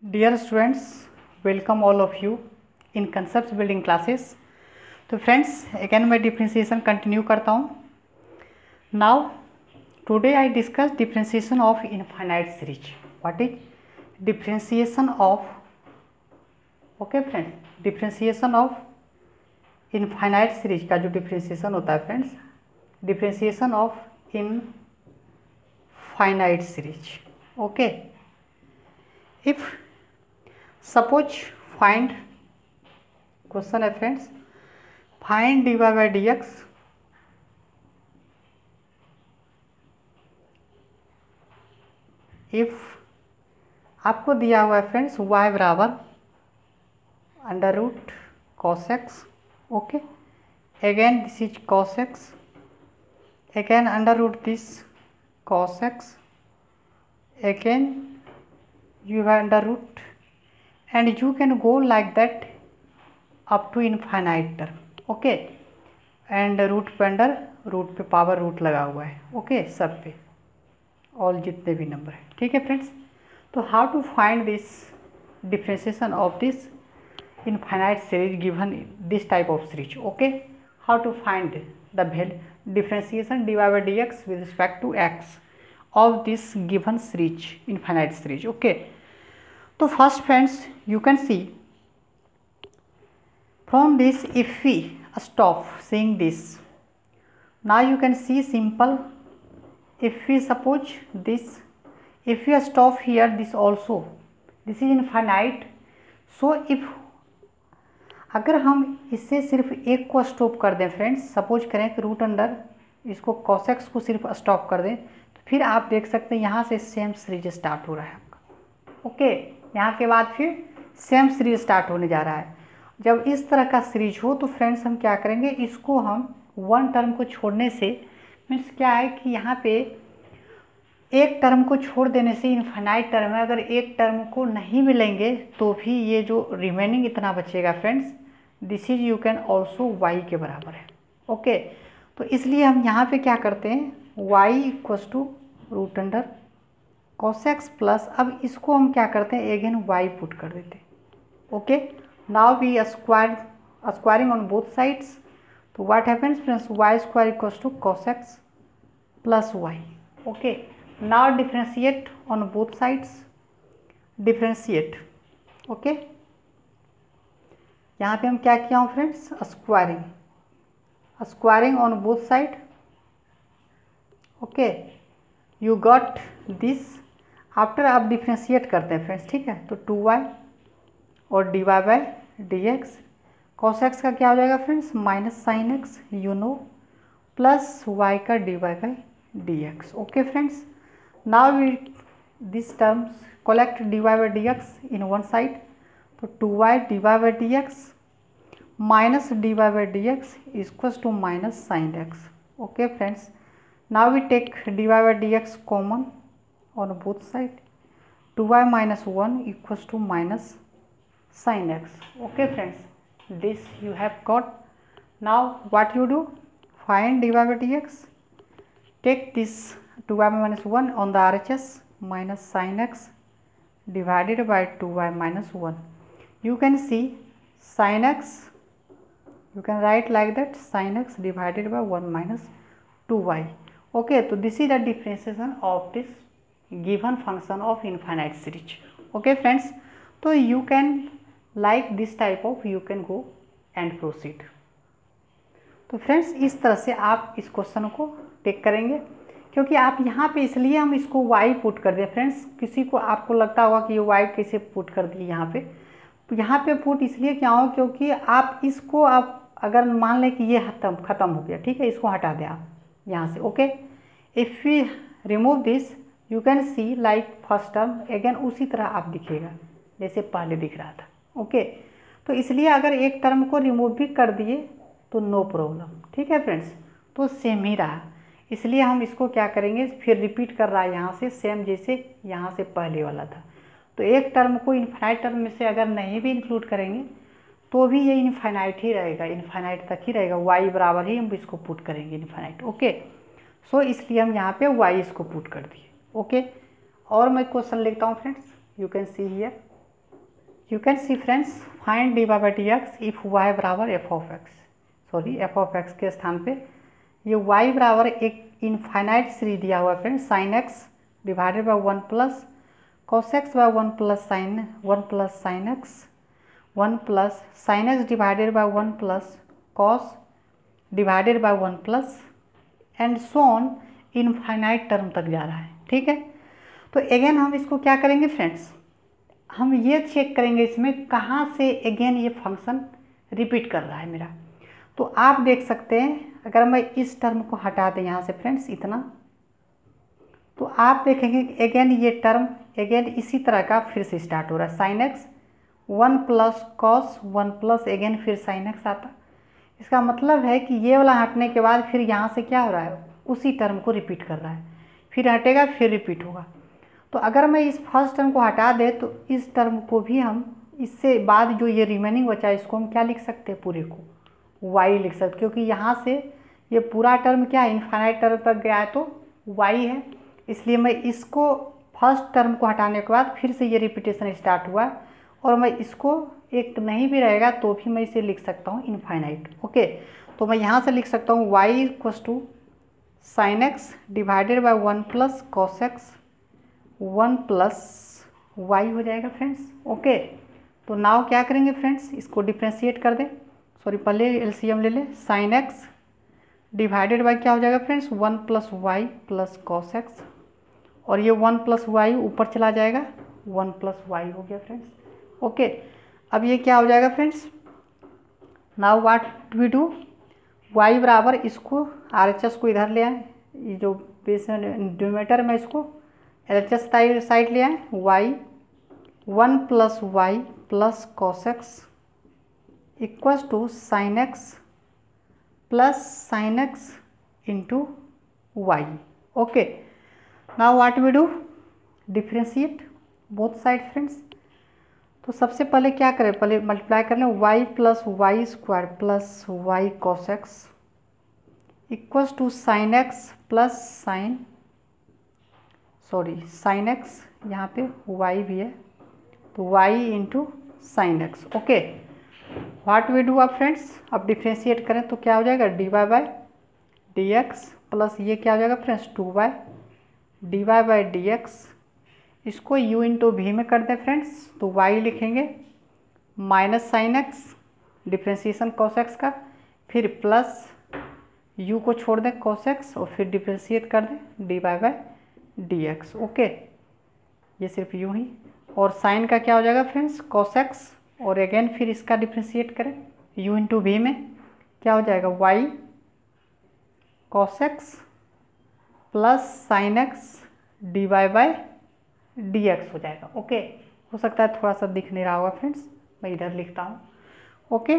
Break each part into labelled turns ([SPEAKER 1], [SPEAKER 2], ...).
[SPEAKER 1] Dear students, welcome all of you in concepts building classes. तो friends again मैं differentiation continue करता हूँ. Now today I discuss differentiation of infinite series. What is differentiation of, okay friends, differentiation of infinite series का जो differentiation होता है friends, differentiation of infinite series. Okay, if suppose find, question है friends, find dy by dx if आपको दिया हुआ है friends y बराबर under root cos x. Okay, again this is cos x, again under root this cos x, again you have under root, and you can go like that up to infinite term. Okay, and root पे under root पे power root लगा हुआ है. Okay, सब पे all जितने भी number है. ठीक है फ्रेंड्स, तो how to find this differentiation of this infinite series given this type of series. Okay, how to find the value differentiation dy by dx with respect to x of this given series, infinite series. Okay, so first friends, you can see from this, if we stop seeing this, now you can see simple. If we suppose this, if we stop here, this also, this is infinite. So if अगर हम इससे सिर्फ एक को stop कर दें friends, suppose करें कि रूट अंडर इसको cos x को सिर्फ स्टॉप कर दें, तो फिर आप देख सकते हैं यहाँ से सेम सीरीज स्टार्ट हो रहा है आपका. ओके, यहाँ के बाद फिर सेम सीरीज स्टार्ट होने जा रहा है. जब इस तरह का सीरीज हो तो फ्रेंड्स हम क्या करेंगे, इसको हम वन टर्म को छोड़ने से, मीन्स क्या है कि यहाँ पे एक टर्म को छोड़ देने से इनफाइनाइट टर्म है, अगर एक टर्म को नहीं मिलेंगे तो भी ये जो रिमेनिंग इतना बचेगा friends, this is you can also y के बराबर है. ओके, तो इसलिए हम यहाँ पे क्या करते हैं, y equals to root under cos x plus, अब इसको हम क्या करते हैं, अगेन y पुट कर देते हैं. Okay, now we squaring on both sides, तो what happens friends, y square equals to cos x plus y. Okay, now differentiate on both sides, differentiate. Okay, यहाँ पे हम क्या किया हूँ friends, squaring on both side. Okay, you got this. After आप differentiate करते हैं फ्रेंड्स, ठीक है, तो 2y और dy by dx, cos x का क्या हो जाएगा friends, minus sine x, you know, plus y का dy by dx. Okay friends, now we this terms collect dy by dx in one side, तो 2y dy by dx minus dy by dx equals to minus sine x. Okay friends, now we take dy by dx common on both side, 2y minus 1 equals to minus sin x. Okay friends, this you have got. Now what you do, find dy by dx, take this 2y minus 1 on the RHS, minus sin x divided by 2y minus 1. You can see sin x, you can write like that, sin x divided by 1 minus 2y. Okay, so this is the differentiation of this given function of infinite series. Okay friends, so you can like this type of, you can go and proceed. तो friends इस तरह से आप इस question को take करेंगे, क्योंकि आप यहाँ पे, इसलिए हम इसको y पुट कर दें फ्रेंड्स. किसी को आपको लगता होगा कि ये y कैसे पुट कर दिए यहाँ पे, तो यहाँ पे पुट इसलिए क्या हो, क्योंकि आप इसको, आप अगर मान लें कि ये ख़त्म हो गया, ठीक है, इसको हटा दें आप यहाँ से. Okay, if we remove this, you can see like first term again उसी तरह आप दिखेगा जैसे पहले दिख रहा था. ओके, तो इसलिए अगर एक टर्म को रिमूव भी कर दिए तो नो प्रॉब्लम. ठीक है फ्रेंड्स, तो सेम ही रहा, इसलिए हम इसको क्या करेंगे, फिर रिपीट कर रहा है यहाँ से, सेम जैसे यहाँ से पहले वाला था. तो एक टर्म को इनफाइनाइट टर्म में से अगर नहीं भी इंक्लूड करेंगे तो भी ये इनफाइनाइट ही रहेगा, इनफाइनाइट तक ही रहेगा, y बराबर ही हम इसको पुट करेंगे इनफाइनाइट. ओके, सो इसलिए हम यहाँ पे y इसको पुट कर दिए. ओके, और मैं क्वेश्चन लिखता हूँ friends, you can see here. You can C friends, find dy by dx if y बराबर एफ ऑफ एक्स के स्थान पे ये y बराबर एक इनफाइनाइट सीरीज दिया हुआ है friends, sine x divided by 1 plus cos x by 1 plus sine x 1 plus sine x divided by 1 plus cos divided by 1 plus and so on infinite term तक जा रहा है। ठीक है, तो अगेन हम इसको क्या करेंगे फ्रेंड्स, हम ये चेक करेंगे इसमें कहाँ से अगेन ये फंक्शन रिपीट कर रहा है मेरा। तो आप देख सकते हैं अगर मैं इस टर्म को हटा दें यहाँ से फ्रेंड्स इतना, तो आप देखेंगे कि अगेन ये टर्म अगेन इसी तरह का फिर से स्टार्ट हो रहा है, sign x 1 plus cos 1 plus again फिर साइन एक्स आता। इसका मतलब है कि ये वाला हटने के बाद फिर यहाँ से क्या हो रहा है, उसी टर्म को रिपीट कर रहा है, फिर हटेगा फिर रिपीट होगा। तो अगर मैं इस फर्स्ट टर्म को हटा दे तो इस टर्म को भी हम इससे बाद जो ये रिमेनिंग बचा है इसको हम क्या लिख सकते हैं, पूरे को वाई लिख सकते, क्योंकि यहाँ से ये पूरा टर्म क्या इनफाइनाइट टर्म तक गया है तो वाई है, इसलिए मैं इसको फर्स्ट टर्म को हटाने के बाद फिर से ये रिपीटेशन स्टार्ट हुआ और मैं इसको एक नहीं भी रहेगा तो भी मैं इसे लिख सकता हूँ इनफाइनाइट। ओके, तो मैं यहाँ से लिख सकता हूँ y equals to sine x divided by 1 plus cos x 1 plus y हो जाएगा फ्रेंड्स। ओके, तो नाउ क्या करेंगे फ्रेंड्स, इसको डिफ्रेंशिएट कर दें, सॉरी पहले एलसीएम ले लें, साइन एक्स डिवाइडेड बाय क्या हो जाएगा friends 1 plus y plus cos x, और ये 1 प्लस वाई ऊपर चला जाएगा 1 प्लस वाई हो गया फ्रेंड्स। ओके, अब ये क्या हो जाएगा friends, now what we do, y बराबर इसको RHS को इधर ले आए, ये जो बेस डिनोमिनेटर में इसको LHS साइड ले आए, y 1 plus y plus cos x equals to sine x plus sine x into y. Okay, now what we do, differentiate both side friends. तो सबसे पहले क्या करें, पहले मल्टीप्लाई कर लें y plus y square plus y cos x equals to sine x plus sine x, यहाँ पे y भी है तो y into sine x. Okay, what we do अब फ्रेंड्स, अब डिफ्रेंशिएट करें तो क्या हो जाएगा dy by d x plus ये क्या हो जाएगा friends 2y dy by d x, इसको u इंटू वी में कर दें फ्रेंड्स तो y लिखेंगे minus sine x differentiation cos x का, फिर प्लस u को छोड़ दें कॉस एक्स और फिर डिफ्रेंशिएट कर दें dy by d x. Okay, ये सिर्फ यूँ ही, और साइन का क्या हो जाएगा फ्रेंड्स कॉस एक्स, और अगेन फिर इसका डिफ्रेंशिएट करें u इंटू वी में क्या हो जाएगा y cos x plus sine x d y by d x हो जाएगा। ओके, हो सकता है थोड़ा सा दिख नहीं रहा होगा फ्रेंड्स, मैं इधर लिखता हूँ। Okay,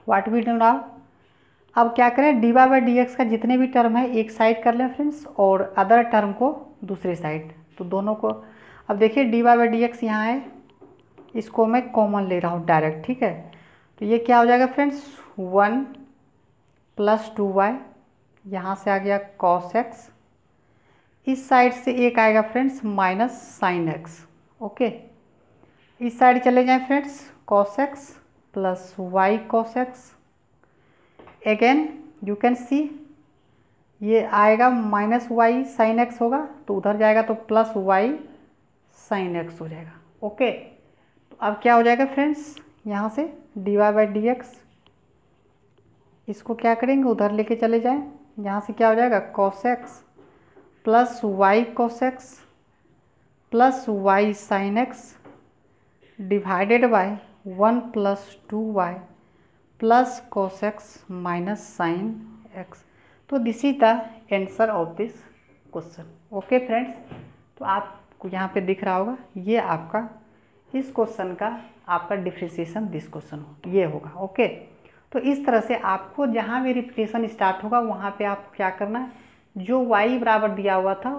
[SPEAKER 1] what we do now, अब क्या करें d y by d x का जितने भी टर्म है एक साइड कर लें फ्रेंड्स और अदर टर्म को दूसरी साइड, तो दोनों को अब देखिए d y by d x यहाँ है, इसको मैं कॉमन ले रहा हूँ डायरेक्ट। ठीक है, तो ये क्या हो जाएगा फ्रेंड्स 1 प्लस 2y, यहाँ से आ गया कॉस एक्स, इस साइड से एक आएगा friends minus sine x. Okay, इस साइड चले जाएं friends cos x plus y cos x, again you can see ये आएगा माइनस वाई साइन एक्स होगा तो उधर जाएगा तो प्लस वाई साइन एक्स हो जाएगा। ओके, तो अब क्या हो जाएगा फ्रेंड्स, यहाँ से d y by d x, इसको क्या करेंगे उधर लेके चले जाएं, यहाँ से क्या हो जाएगा cos x plus y cos x plus y sine x divided by 1 plus 2y plus cos x minus sine x. तो this is the answer of this question. Okay friends, तो आपको यहाँ पे दिख रहा होगा ये आपका इस क्वेश्चन का आपका डिफ्रेंशिएशन दिस क्वेश्चन ये होगा। ओके, तो इस तरह से आपको जहाँ भी रिपीटेशन स्टार्ट होगा वहाँ पे आपको क्या करना है, जो y बराबर दिया हुआ था,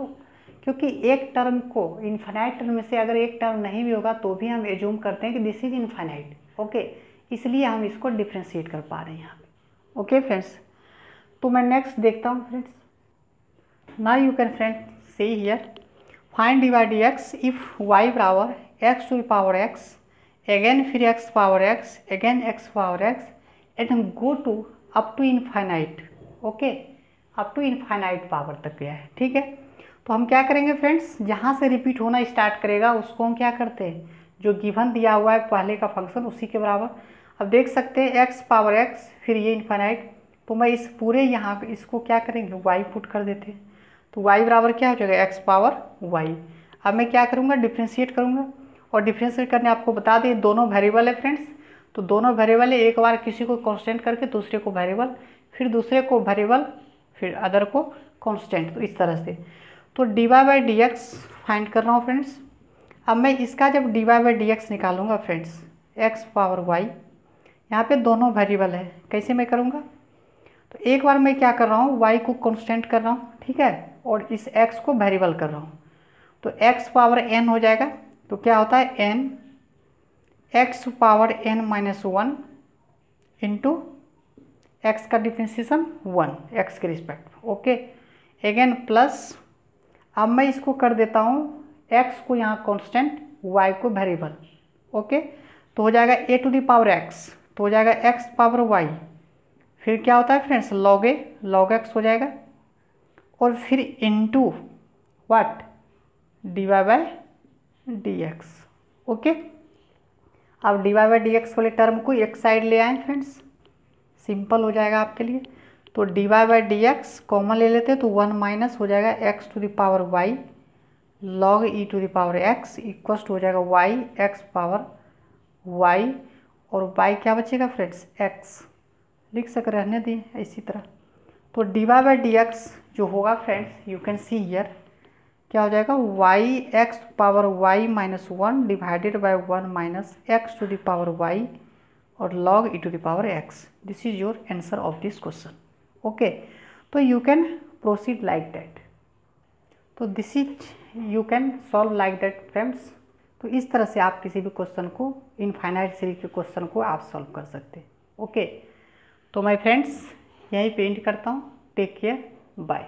[SPEAKER 1] क्योंकि एक टर्म को इनफाइनाइट टर्म में से अगर एक टर्म नहीं भी होगा तो भी हम एज्यूम करते हैं कि दिस इज इनफाइनाइट। ओके, इसलिए हम इसको डिफ्रेंशिएट कर पा रहे हैं यहाँ पे। ओके फ्रेंड्स, तो मैं नेक्स्ट देखता हूँ friends, now you can friends see here find d by d x if y बराबर x to the power x again फिर x power x, again x power x, and हम go to up to infinite. Okay, up to infinite power तक गया है, ठीक है। तो हम क्या करेंगे फ्रेंड्स, जहाँ से रिपीट होना स्टार्ट करेगा उसको हम क्या करते हैं, जो गिवन दिया हुआ है पहले का फंक्शन उसी के बराबर। अब देख सकते हैं एक्स पावर एक्स फिर ये इनफाइनाइट, तो मैं इस पूरे यहाँ इसको क्या करेंगे वाई पुट कर देते हैं, तो वाई बराबर क्या हो जाएगा एक्स पावर वाई। अब मैं क्या करूँगा, डिफ्रेंशिएट करूँगा, और डिफ्रेंशिएट करने आपको बता दें दोनों वेरिएबल है फ्रेंड्स, तो दोनों वेरिएबल है, एक बार किसी को कांस्टेंट करके दूसरे को वेरिएबल, फिर दूसरे को वेरिएबल, फिर अदर को कांस्टेंट, तो इस तरह से। तो d y by d x find कर रहा हूँ फ्रेंड्स। अब मैं इसका जब d y by d x निकालूंगा फ्रेंड्स, एक्स पावर वाई, यहाँ पे दोनों वेरिएबल है, कैसे मैं करूँगा, तो एक बार मैं क्या कर रहा हूँ वाई को कांस्टेंट कर रहा हूँ, ठीक है, और इस एक्स को वेरिएबल कर रहा हूँ, तो एक्स पावर एन हो जाएगा। तो क्या होता है n x power n minus one into x का डिफ्रेंशिएशन वन एक्स के रिस्पेक्ट। ओके, अगेन प्लस, अब मैं इसको कर देता हूँ एक्स को यहाँ कांस्टेंट, वाई को वेरिएबल। ओके, तो हो जाएगा a to the power x, तो हो जाएगा एक्स पावर वाई, फिर क्या होता है friends log a log x हो जाएगा, और फिर into what d y by d x. Okay, अब d y by d x वाले टर्म को एक साइड ले आए फ्रेंड्स, सिंपल हो जाएगा आपके लिए। तो d y by d x common ले लेते हैं, तो वन माइनस हो जाएगा x to the power y log e to the power x equals to हो जाएगा वाई एक्स पावर वाई, और वाई क्या बचेगा फ्रेंड्स एक्स, लिख सक रहने दिए इसी तरह। तो d y by d x जो होगा friends, you can see here, क्या हो जाएगा y x power y minus one divided by one minus x to the power y और log e to the power x. This is your answer of this question. Okay, तो you can proceed like that, तो this is you can solve like that friends. तो इस तरह से आप किसी भी क्वेश्चन को, इनफाइनाइट सीरीज के क्वेश्चन को आप सॉल्व कर सकते हैं। ओके, तो माय फ्रेंड्स यहीं पे एंड करता हूँ, टेक केयर, बाय।